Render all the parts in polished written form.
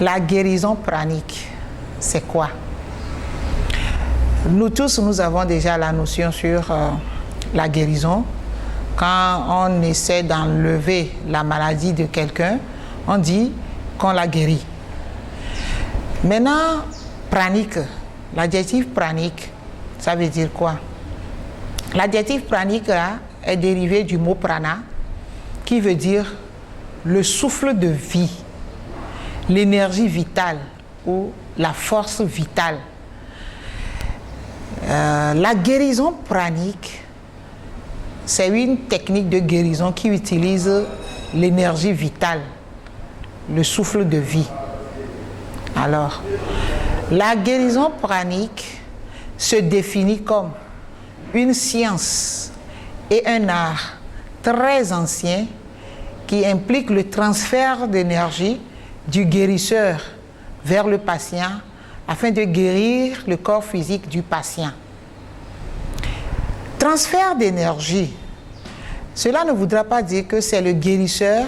La guérison pranique, c'est quoi? Nous tous, nous avons déjà la notion sur la guérison. Quand on essaie d'enlever la maladie de quelqu'un, on dit qu'on l'a guéri. Maintenant, pranique, l'adjectif pranique, ça veut dire quoi? L'adjectif pranique là, est dérivé du mot prana, qui veut dire le souffle de vie, l'énergie vitale ou la force vitale. La guérison pranique, c'est une technique de guérison qui utilise l'énergie vitale, le souffle de vie. Alors, la guérison pranique se définit comme une science et un art très ancien qui implique le transfert d'énergie du guérisseur vers le patient afin de guérir le corps physique du patient. Transfert d'énergie, cela ne voudra pas dire que c'est le guérisseur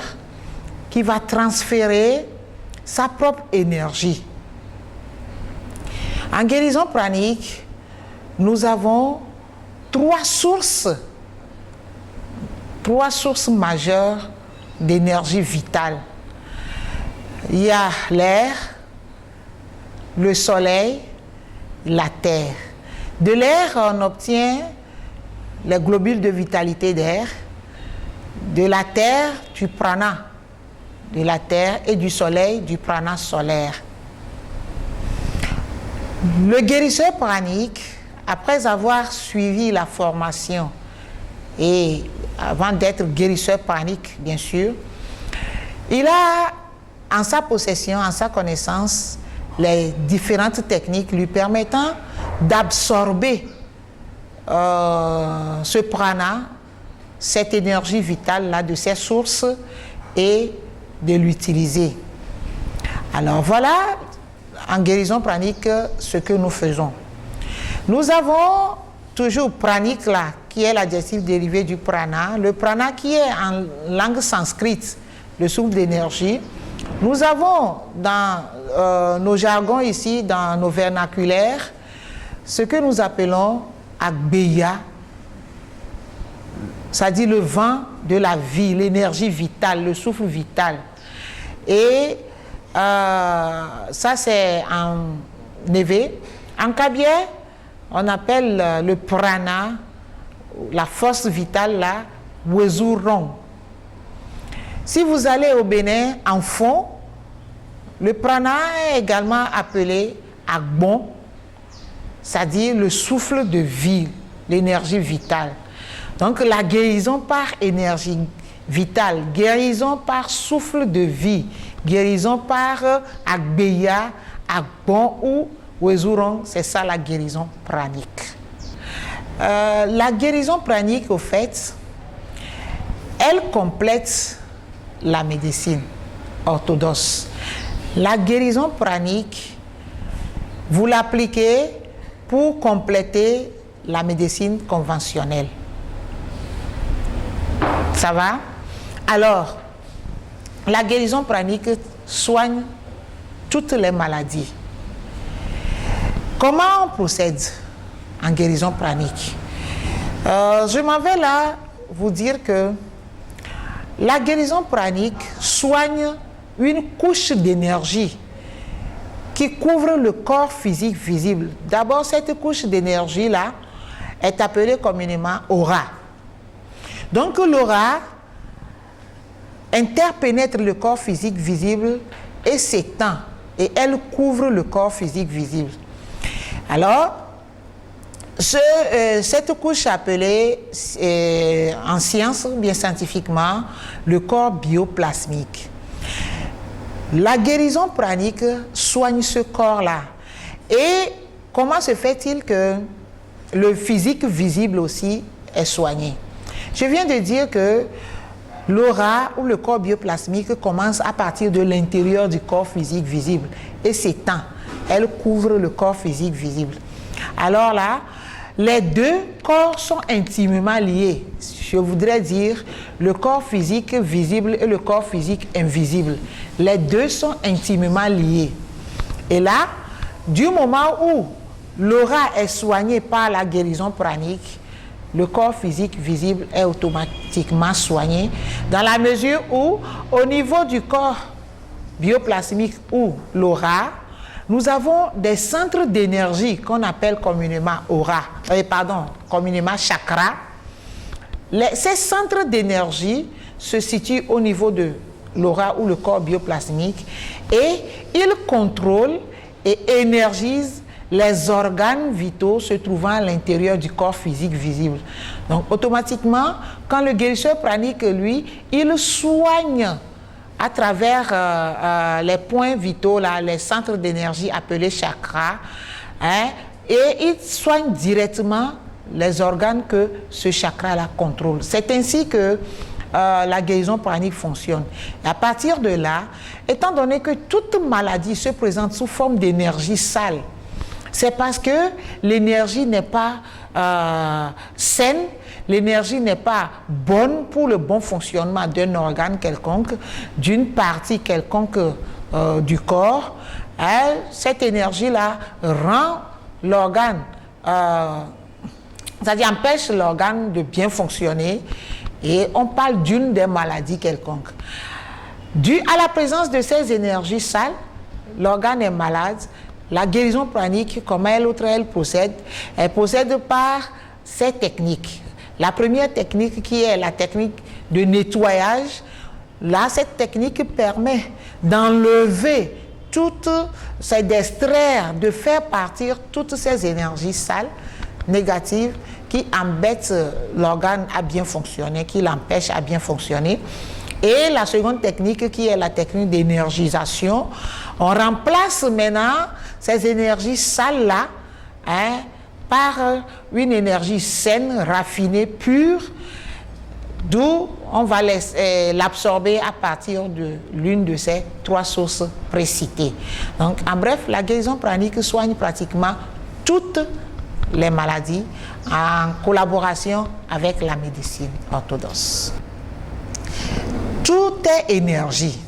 qui va transférer sa propre énergie. En guérison pranique, nous avons trois sources majeures d'énergie vitale. Il y a l'air, le soleil, la terre. De l'air, on obtient les globules de vitalité d'air. De la terre, du prana de la terre, et du soleil, du prana solaire. Le guérisseur pranique, après avoir suivi la formation et avant d'être guérisseur pranique, bien sûr, il a en sa possession, en sa connaissance, les différentes techniques lui permettant d'absorber ce prana, cette énergie vitale-là de ses sources et de l'utiliser. Alors voilà, en guérison pranique, ce que nous faisons. Nous avons toujours pranique là, qui est l'adjectif dérivé du prana. Le prana qui est en langue sanskrite, le souffle d'énergie. Nous avons dans nos jargons ici, dans nos vernaculaires, ce que nous appelons Agbeya, c'est-à-dire le vent de la vie, l'énergie vitale, le souffle vital. Et ça c'est en Névé. En Kabyè, on appelle le prana, la force vitale là, Wezurong. Si vous allez au Bénin, en fond, le prana est également appelé Agbon, c'est-à-dire le souffle de vie, l'énergie vitale. Donc la guérison par énergie vitale, guérison par souffle de vie, guérison par Agbeya, Agbon ou Wezurong, c'est ça la guérison pranique. La guérison pranique, au fait, elle complète la médecine orthodoxe. La guérison pranique, vous l'appliquez pour compléter la médecine conventionnelle. Ça va? Alors, la guérison pranique soigne toutes les maladies. Comment on procède en guérison pranique? Je m'en vais là vous dire que la guérison pranique soigne une couche d'énergie qui couvre le corps physique visible. D'abord, cette couche d'énergie-là est appelée communément aura. Donc l'aura interpénètre le corps physique visible et s'étend, et elle couvre le corps physique visible. Alors, cette couche appelée en science, bien scientifiquement, le corps bioplasmique. La guérison pranique soigne ce corps-là. Et comment se fait-il que le physique visible aussi est soigné? Je viens de dire que l'aura ou le corps bioplasmique commence à partir de l'intérieur du corps physique visible et s'étend. Elle couvre le corps physique visible. Alors là, les deux corps sont intimement liés. Je voudrais dire le corps physique visible et le corps physique invisible. Les deux sont intimement liés. Et là, du moment où l'aura est soignée par la guérison pranique, le corps physique visible est automatiquement soigné dans la mesure où, au niveau du corps bioplasmique ou l'aura, nous avons des centres d'énergie qu'on appelle communément communément chakra. Ces centres d'énergie se situent au niveau de l'aura ou le corps bioplasmique et ils contrôlent et énergisent les organes vitaux se trouvant à l'intérieur du corps physique visible. Donc, automatiquement, quand le guérisseur pranique, lui, il soigne à travers les points vitaux, là, les centres d'énergie appelés chakras, hein, et il soigne directement les organes que ce chakra-là contrôle. C'est ainsi que la guérison pranique fonctionne. Et à partir de là, étant donné que toute maladie se présente sous forme d'énergie sale, c'est parce que l'énergie n'est pas saine, l'énergie n'est pas bonne pour le bon fonctionnement d'un organe quelconque, d'une partie quelconque du corps. Cette énergie-là rend l'organe, c'est-à-dire empêche l'organe de bien fonctionner, et on parle d'une des maladies quelconques. Dû à la présence de ces énergies sales, l'organe est malade. La guérison pranique, comme elle procède par ces techniques. La première technique qui est la technique de nettoyage, là, cette technique permet d'enlever d'extraire, de faire partir toutes ces énergies sales, négatives, qui embêtent l'organe à bien fonctionner, qui l'empêchent à bien fonctionner. Et la seconde technique qui est la technique d'énergisation, on remplace maintenant ces énergies sales-là par une énergie saine, raffinée, pure, d'où on va l'absorber à partir de l'une de ces trois sources précitées. Donc, en bref, la guérison pranique soigne pratiquement toutes les maladies en collaboration avec la médecine orthodoxe. Tout est énergie.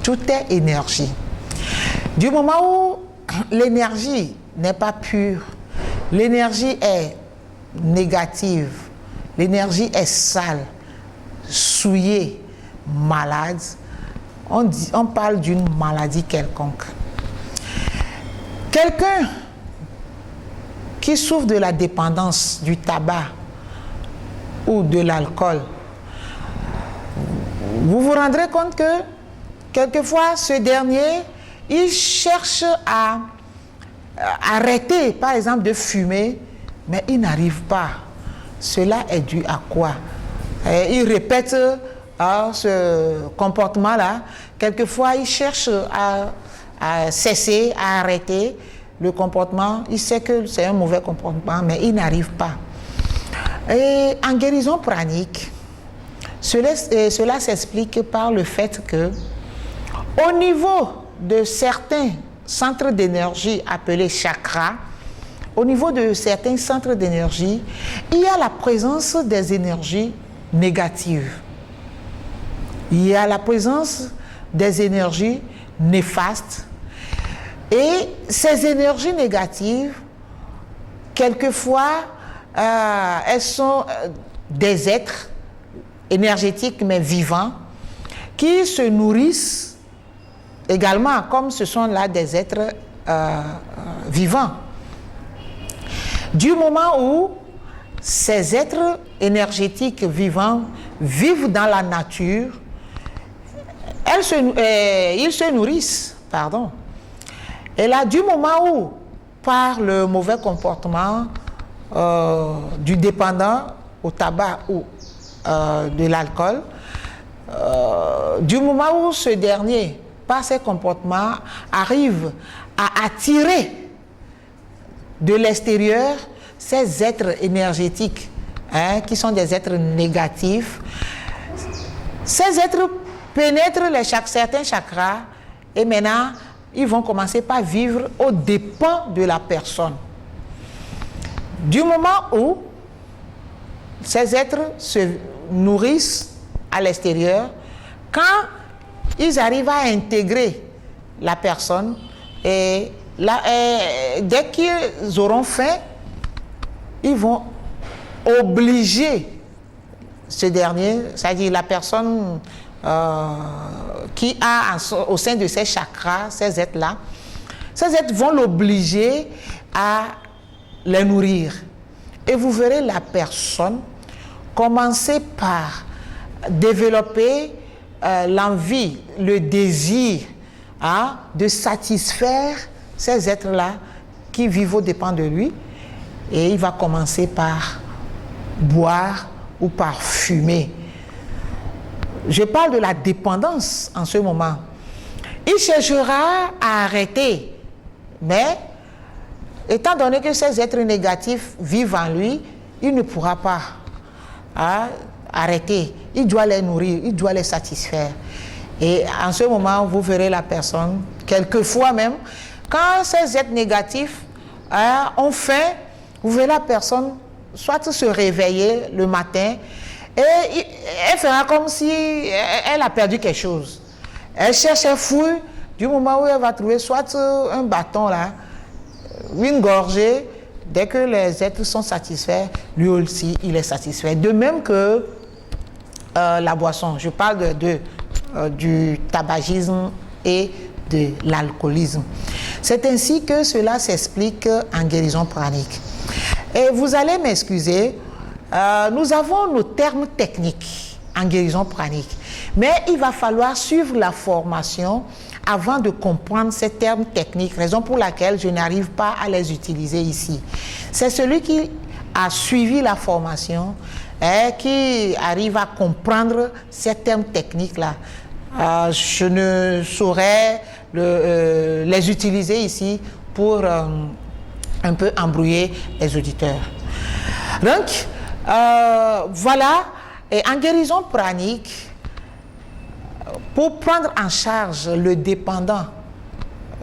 Tout est énergie. Du moment où l'énergie n'est pas pure, l'énergie est négative, l'énergie est sale, souillée, malade, on parle d'une maladie quelconque. Quelqu'un qui souffre de la dépendance du tabac ou de l'alcool, vous vous rendrez compte que quelquefois ce dernier, il cherche à arrêter par exemple de fumer, mais il n'arrive pas. Cela est dû à quoi? Il répète ce comportement-là. Quelquefois il cherche à cesser, à arrêter le comportement. Il sait que c'est un mauvais comportement, mais il n'arrive pas. Et en guérison pranique, cela s'explique par le fait que au niveau de certains centres d'énergie appelés chakras, au niveau de certains centres d'énergie, il y a la présence des énergies négatives. Il y a la présence des énergies néfastes. Et ces énergies négatives, quelquefois, elles sont des êtres énergétiques mais vivants qui se nourrissent également comme ce sont là des êtres vivants. Du moment où ces êtres énergétiques vivants vivent dans la nature, ils se nourrissent, Et là, du moment où, par le mauvais comportement du dépendant au tabac ou de l'alcool, du moment où ce dernier, par ses comportements, arrive à attirer de l'extérieur ces êtres énergétiques, qui sont des êtres négatifs, ces êtres pénètrent certains chakras et maintenant, ils vont commencer par vivre aux dépens de la personne. Du moment où ces êtres se nourrissent à l'extérieur, quand ils arrivent à intégrer la personne, et dès qu'ils auront faim, ils vont obliger ce dernier, c'est-à-dire la personne qui a au sein de ses chakras, ces êtres-là, ces êtres vont l'obliger à les nourrir. Et vous verrez la personne commencer par développer l'envie, le désir de satisfaire ces êtres-là qui vivent aux dépens de lui. Et il va commencer par boire ou par fumer. Je parle de la dépendance en ce moment. Il cherchera à arrêter, mais étant donné que ces êtres négatifs vivent en lui, il ne pourra pas arrêter. Il doit les nourrir, il doit les satisfaire. Et en ce moment, vous verrez la personne, quelquefois même, quand ces êtres négatifs ont faim, vous verrez la personne soit se réveiller le matin et elle fera comme si elle a perdu quelque chose. Elle cherche, elle fouille, du moment où elle va trouver soit un bâton là, une gorgée, dès que les êtres sont satisfaits, lui aussi il est satisfait. De même que la boisson, je parle du tabagisme et de l'alcoolisme. C'est ainsi que cela s'explique en guérison pranique. Et vous allez m'excuser, nous avons nos termes techniques en guérison pranique, mais il va falloir suivre la formation avant de comprendre ces termes techniques, raison pour laquelle je n'arrive pas à les utiliser ici. C'est celui qui a suivi la formation et qui arrive à comprendre ces termes techniques-là. Je ne saurais les utiliser ici pour un peu embrouiller les auditeurs. Donc, voilà, et en guérison pranique, pour prendre en charge le dépendant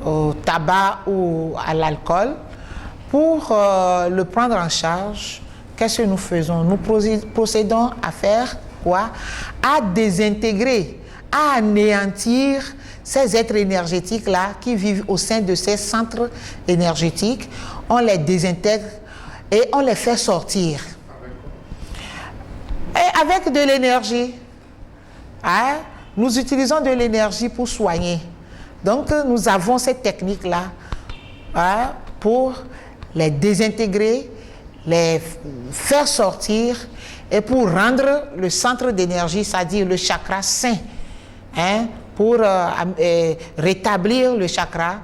au tabac ou à l'alcool, pour le prendre en charge, qu'est-ce que nous faisons? Nous procédons à faire quoi? À désintégrer, à anéantir ces êtres énergétiques-là qui vivent au sein de ces centres énergétiques. On les désintègre et on les fait sortir. Et avec de l'énergie. Nous utilisons de l'énergie pour soigner. Donc, nous avons cette technique-là pour les désintégrer, les faire sortir et pour rendre le centre d'énergie, c'est-à-dire le chakra sain, pour rétablir le chakra,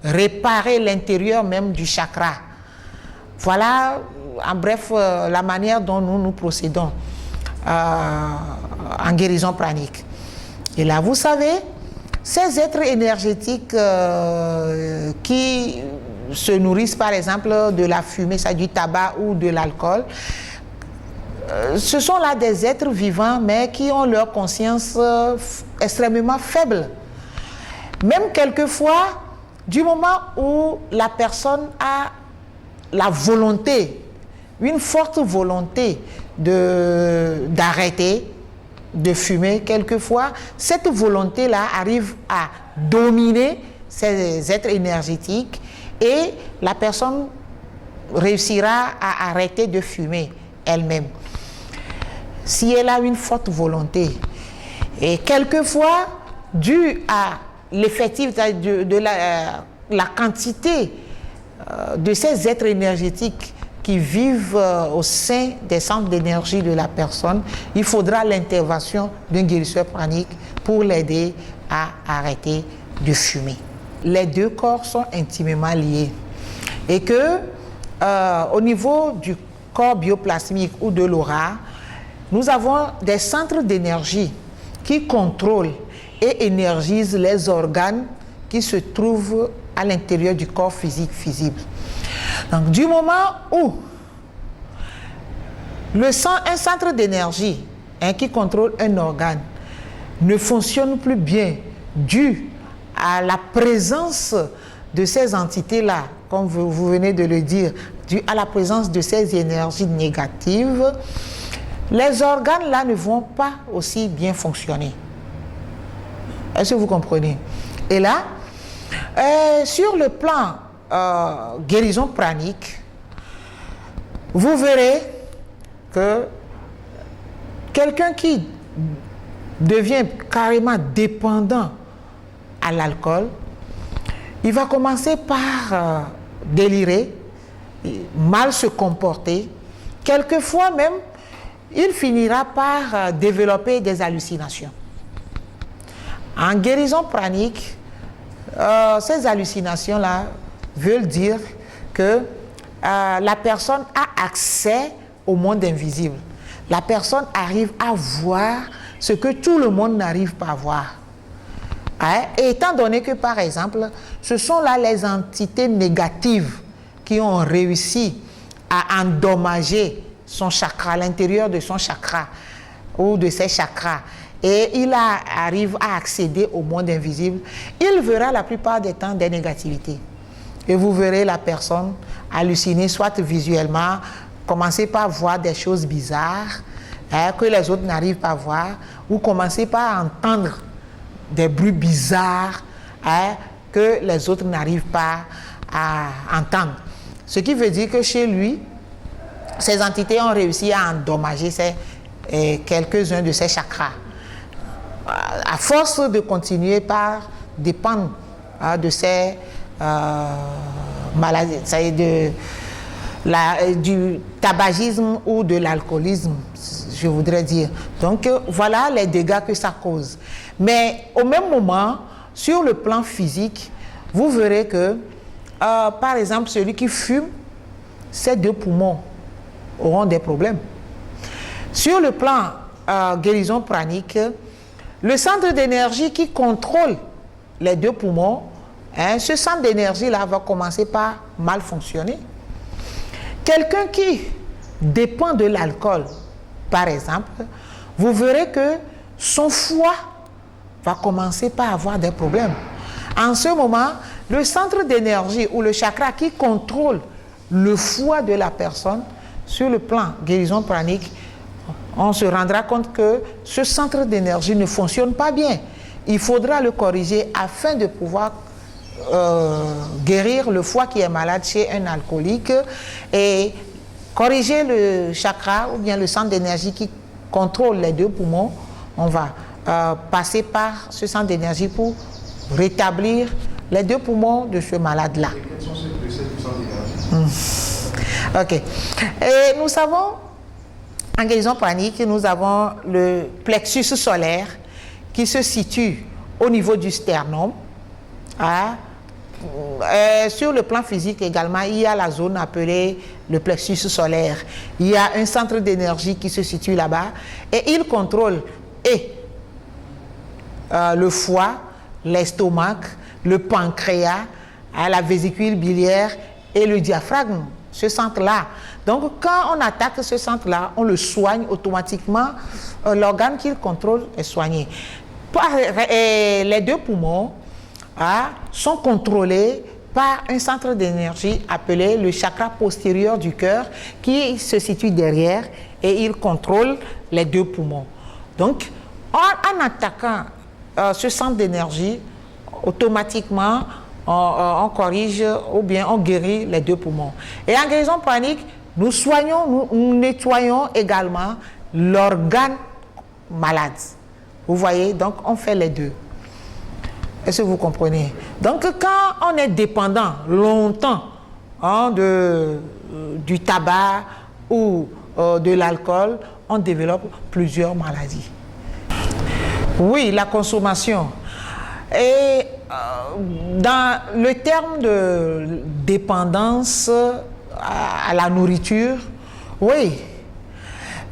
réparer l'intérieur même du chakra. Voilà, en bref, la manière dont nous procédons en guérison pranique. Et là, vous savez, ces êtres énergétiques qui se nourrissent, par exemple, de la fumée, ça, du tabac ou de l'alcool, ce sont là des êtres vivants, mais qui ont leur conscience extrêmement faible. Même quelquefois, du moment où la personne a la volonté, une forte volonté d'arrêter de fumer, quelquefois, cette volonté-là arrive à dominer ces êtres énergétiques et la personne réussira à arrêter de fumer elle-même. Si elle a une forte volonté, et quelquefois, dû à l'effectif de la quantité de ces êtres énergétiques qui vivent au sein des centres d'énergie de la personne, il faudra l'intervention d'un guérisseur pranique pour l'aider à arrêter de fumer. Les deux corps sont intimement liés et que au niveau du corps bioplasmique ou de l'aura, nous avons des centres d'énergie qui contrôlent et énergisent les organes qui se trouvent à l'intérieur du corps physique visible. Donc, du moment où un centre d'énergie qui contrôle un organe ne fonctionne plus bien dû à la présence de ces entités-là, comme vous venez de le dire, dû à la présence de ces énergies négatives, les organes là ne vont pas aussi bien fonctionner. Est-ce que vous comprenez? Et là, sur le plan guérison pranique, vous verrez que quelqu'un qui devient carrément dépendant à l'alcool, il va commencer par délirer, mal se comporter. Quelquefois même, il finira par développer des hallucinations. En guérison pranique, ces hallucinations-là veulent dire que la personne a accès au monde invisible. La personne arrive à voir ce que tout le monde n'arrive pas à voir. Et étant donné que, par exemple, ce sont là les entités négatives qui ont réussi à endommager son chakra, l'intérieur de son chakra ou de ses chakras, et il arrive à accéder au monde invisible, il verra la plupart des temps des négativités. Et vous verrez la personne halluciner, soit visuellement, commencer par voir des choses bizarres que les autres n'arrivent pas à voir, ou commencer par entendre des bruits bizarres que les autres n'arrivent pas à entendre. Ce qui veut dire que chez lui, ces entités ont réussi à endommager quelques-uns de ses chakras. À force de continuer par dépendre de ces maladies, du tabagisme ou de l'alcoolisme, je voudrais dire. Donc voilà les dégâts que ça cause. Mais au même moment, sur le plan physique, vous verrez que, par exemple, celui qui fume, ses deux poumons auront des problèmes. Sur le plan guérison pranique, le centre d'énergie qui contrôle les deux poumons, ce centre d'énergie-là va commencer par mal fonctionner. Quelqu'un qui dépend de l'alcool, par exemple, vous verrez que son foie va commencer par avoir des problèmes. En ce moment, le centre d'énergie ou le chakra qui contrôle le foie de la personne, sur le plan guérison pranique, on se rendra compte que ce centre d'énergie ne fonctionne pas bien. Il faudra le corriger afin de pouvoir guérir le foie qui est malade chez un alcoolique et corriger le chakra ou bien le centre d'énergie qui contrôle les deux poumons. On va passer par ce centre d'énergie pour rétablir les deux poumons de ce malade-là. Et quels sont ces centres d'énergie? Ok. Et nous savons, en guérison pranique, nous avons le plexus solaire qui se situe au niveau du sternum. Sur le plan physique également, il y a la zone appelée le plexus solaire. Il y a un centre d'énergie qui se situe là-bas et il contrôle le foie, l'estomac, le pancréas, la vésicule biliaire et le diaphragme, ce centre-là. Donc, quand on attaque ce centre-là, on le soigne automatiquement, l'organe qu'il contrôle est soigné. Les deux poumons sont contrôlés par un centre d'énergie appelé le chakra postérieur du cœur qui se situe derrière et il contrôle les deux poumons. Donc, en attaquant ce centre d'énergie, automatiquement, on corrige ou bien on guérit les deux poumons. Et en guérison pranique, nous soignons, nous nettoyons également l'organe malade. Vous voyez, donc on fait les deux. Est-ce que vous comprenez? Donc quand on est dépendant longtemps du tabac ou de l'alcool, on développe plusieurs maladies. Oui, la consommation. Et dans le terme de dépendance à la nourriture, oui.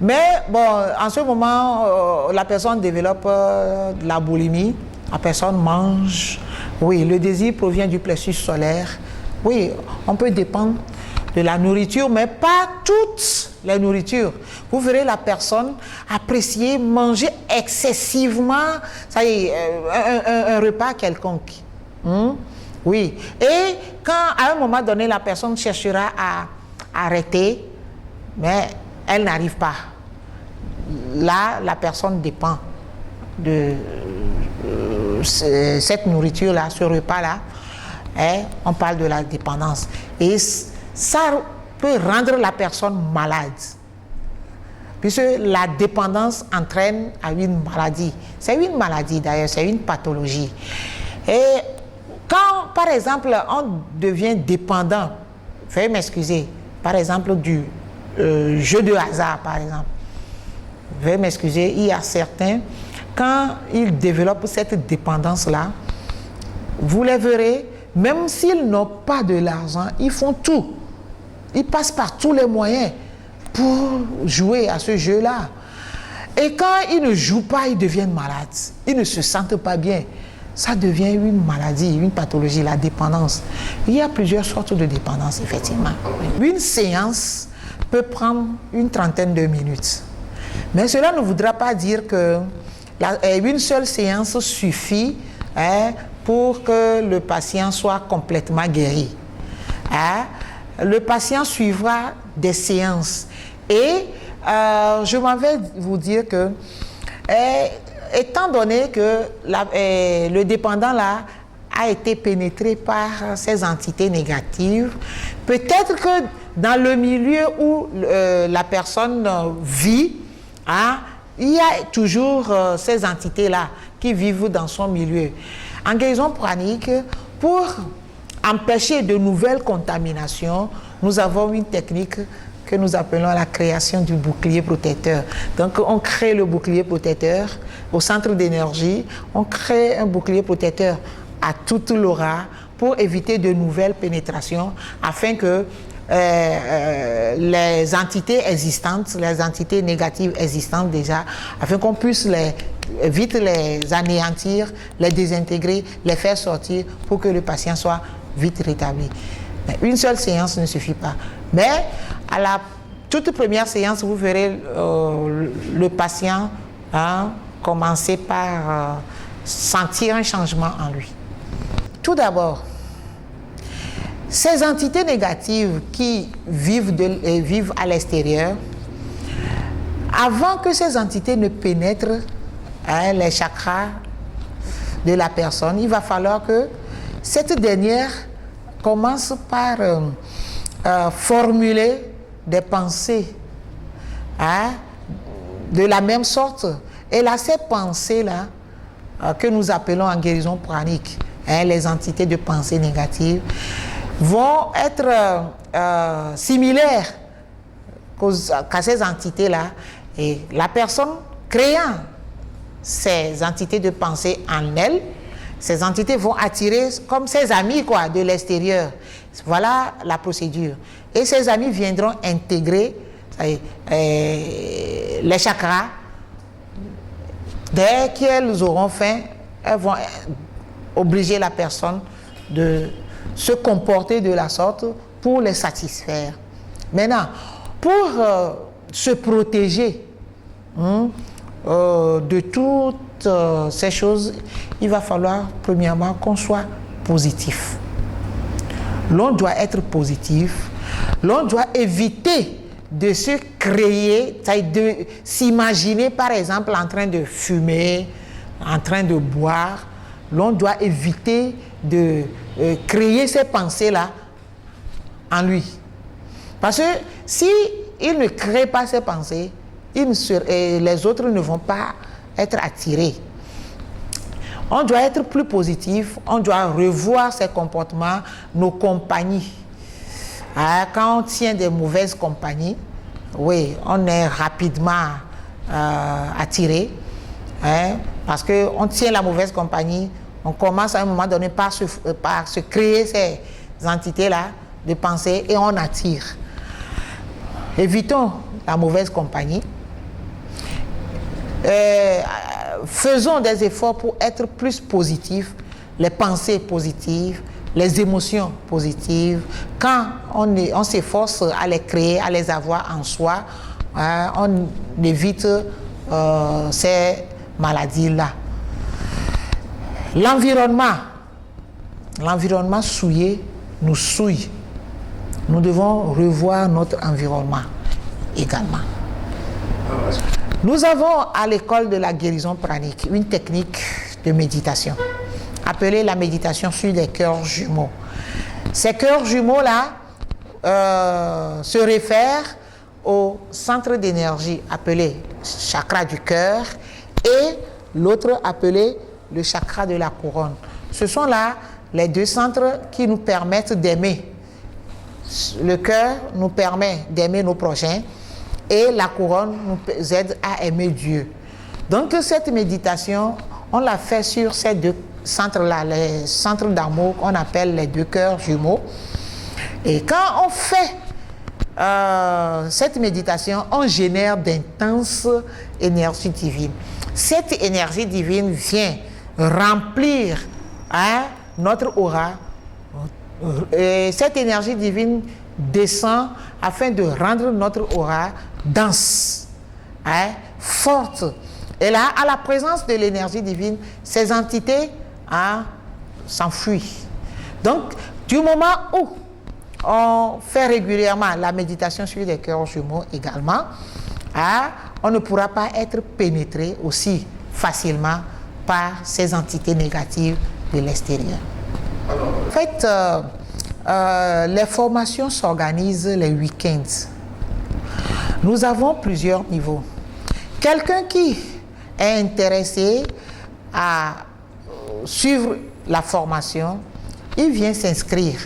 Mais bon, en ce moment, la personne développe de la boulimie, la personne mange. Oui, le désir provient du plexus solaire. Oui, on peut dépendre de la nourriture, mais pas toutes les nourritures. Vous verrez la personne apprécier, manger excessivement, ça y est, un repas quelconque. Oui. Et quand à un moment donné, la personne cherchera arrêter, mais elle n'arrive pas. Là, la personne dépend de cette nourriture-là, ce repas-là. Et on parle de la dépendance. Et ça peut rendre la personne malade. Puisque la dépendance entraîne à une maladie. C'est une maladie d'ailleurs, c'est une pathologie. Et quand, par exemple, on devient dépendant, veuillez m'excuser, par exemple du jeu de hasard, par exemple. Veuillez m'excuser, il y a certains, quand ils développent cette dépendance-là, vous les verrez, même s'ils n'ont pas de l'argent, ils font tout. Ils passent par tous les moyens pour jouer à ce jeu-là. Et quand ils ne jouent pas, ils deviennent malades. Ils ne se sentent pas bien. Ça devient une maladie, une pathologie, la dépendance. Il y a plusieurs sortes de dépendance, effectivement. Une séance peut prendre une trentaine de minutes. Mais cela ne voudra pas dire que une seule séance suffit pour que le patient soit complètement guéri. Le patient suivra des séances. Et je m'en vais vous dire que, étant donné que le dépendant là a été pénétré par ces entités négatives, peut-être que dans le milieu où la personne vit, il y a toujours ces entités-là qui vivent dans son milieu. En guérison pranique, pour empêcher de nouvelles contaminations, nous avons une technique que nous appelons la création du bouclier protecteur. Donc, on crée le bouclier protecteur au centre d'énergie, on crée un bouclier protecteur à toute l'aura pour éviter de nouvelles pénétrations, afin que les entités existantes, les entités négatives existantes déjà, afin qu'on puisse vite les anéantir, les désintégrer, les faire sortir pour que le patient soit vite rétabli. Mais une seule séance ne suffit pas. Mais à la toute première séance, vous verrez le patient commencer par sentir un changement en lui. Tout d'abord, ces entités négatives qui vivent à l'extérieur, avant que ces entités ne pénètrent les chakras de la personne, il va falloir que cette dernière commence par formuler des pensées de la même sorte. Et là, ces pensées-là, que nous appelons en guérison pranique, les entités de pensée négatives, vont être similaires qu'à ces entités-là. Et la personne créant ces entités de pensée en elle, ces entités vont attirer comme ses amis de l'extérieur. Voilà la procédure. Et ces amis viendront intégrer les chakras. Dès qu'elles auront faim, elles vont obliger la personne de se comporter de la sorte pour les satisfaire. Maintenant, pour se protéger de toutes ces choses, il va falloir premièrement qu'on soit positif. L'on doit être positif. L'on doit éviter de se créer, de s'imaginer par exemple en train de fumer, en train de boire. L'on doit éviter de créer ces pensées-là en lui. Parce que si il ne crée pas ces pensées, les autres ne vont pas être attirés. On doit être plus positif, on doit revoir ses comportements, nos compagnies. Quand on tient des mauvaises compagnies, oui, on est rapidement attiré, parce qu'on tient la mauvaise compagnie, on commence à un moment donné par se créer ces entités-là de pensée et on attire. Évitons la mauvaise compagnie. Faisons des efforts pour être plus positifs, les pensées positives, les émotions positives. Quand on s'efforce à les créer, à les avoir en soi, on évite ces maladies-là. L'environnement souillé nous souille. nous devons revoir notre environnement également. Nous avons à l'école de la guérison pranique une technique de méditation appelée la méditation sur les cœurs jumeaux. Ces cœurs jumeaux-là se réfèrent au centre d'énergie appelé chakra du cœur et l'autre appelé le chakra de la couronne. Ce sont là les deux centres qui nous permettent d'aimer. Le cœur nous permet d'aimer nos prochains et la couronne nous aide à aimer Dieu. Donc cette méditation, on l'a fait sur ces deux centres-là, les centres d'amour qu'on appelle les deux cœurs jumeaux. Et quand on fait cette méditation, on génère d'intenses énergies divines. Cette énergie divine vient remplir notre aura. Et cette énergie divine descend afin de rendre notre aura dense, forte. Et là, à la présence de l'énergie divine, ces entités s'enfuient. Donc, du moment où on fait régulièrement la méditation sur les cœurs jumeaux également, on ne pourra pas être pénétré aussi facilement par ces entités négatives de l'extérieur. En fait, les formations s'organisent les week-ends. Nous avons plusieurs niveaux. Quelqu'un qui est intéressé à suivre la formation, il vient s'inscrire.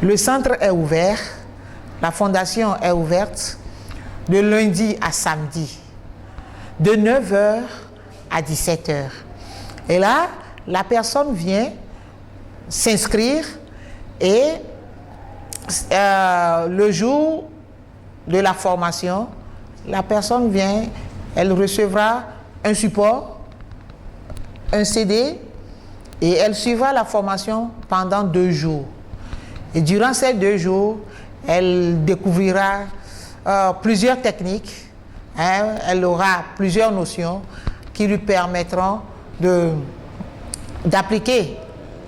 Le centre est ouvert, la fondation est ouverte de lundi à samedi, de 9h à 17h. Et là, la personne vient s'inscrire et le jour de la formation, la personne vient, elle recevra un support, un CD et elle suivra la formation pendant 2 jours. Et durant ces 2 jours, elle découvrira plusieurs techniques, elle aura plusieurs notions qui lui permettront d'appliquer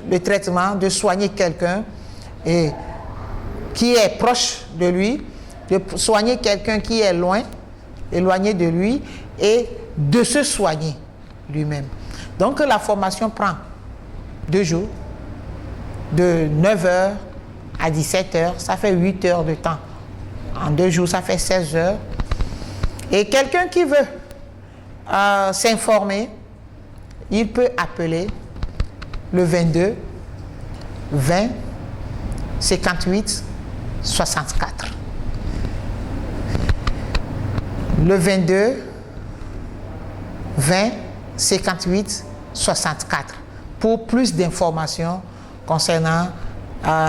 le traitement, de soigner quelqu'un qui est proche de lui, de soigner quelqu'un qui est loin, éloigné de lui, et de se soigner lui-même. Donc la formation prend 2 jours, de 9h à 17h, ça fait 8 heures de temps. En 2 jours, ça fait 16 heures. Et quelqu'un qui veut s'informer, il peut appeler le 22 20 58 64. Le 22 20 58 64 pour plus d'informations concernant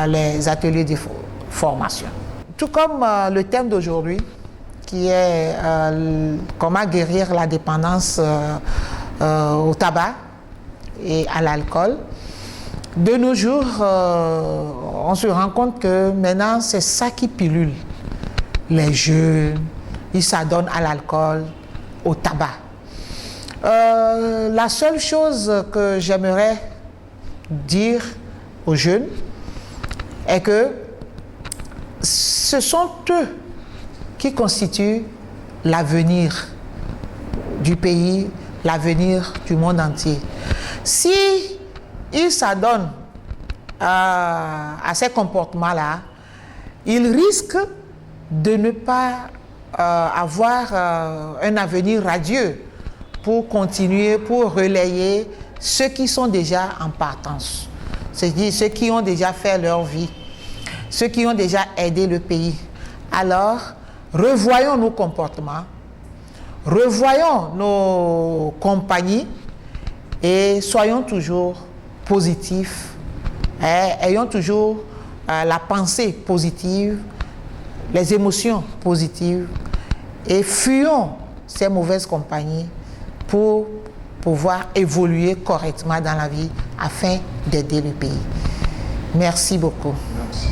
les ateliers de formation. Tout comme le thème d'aujourd'hui, qui est comment guérir la dépendance au tabac et à l'alcool. De nos jours, on se rend compte que maintenant, c'est ça qui pilule. Les jeunes, ils s'adonnent à l'alcool, au tabac. La seule chose que j'aimerais dire aux jeunes est que ce sont eux qui constituent l'avenir du pays, l'avenir du monde entier. Si ils s'adonnent à ces comportements-là, ils risquent de ne pas avoir un avenir radieux pour continuer, pour relayer ceux qui sont déjà en partance, c'est-à-dire ceux qui ont déjà fait leur vie, ceux qui ont déjà aidé le pays. Alors, revoyons nos comportements, revoyons nos compagnies et soyons toujours positifs, ayons toujours la pensée positive, les émotions positives et fuyons ces mauvaises compagnies pour pouvoir évoluer correctement dans la vie afin d'aider le pays. Merci beaucoup. Merci.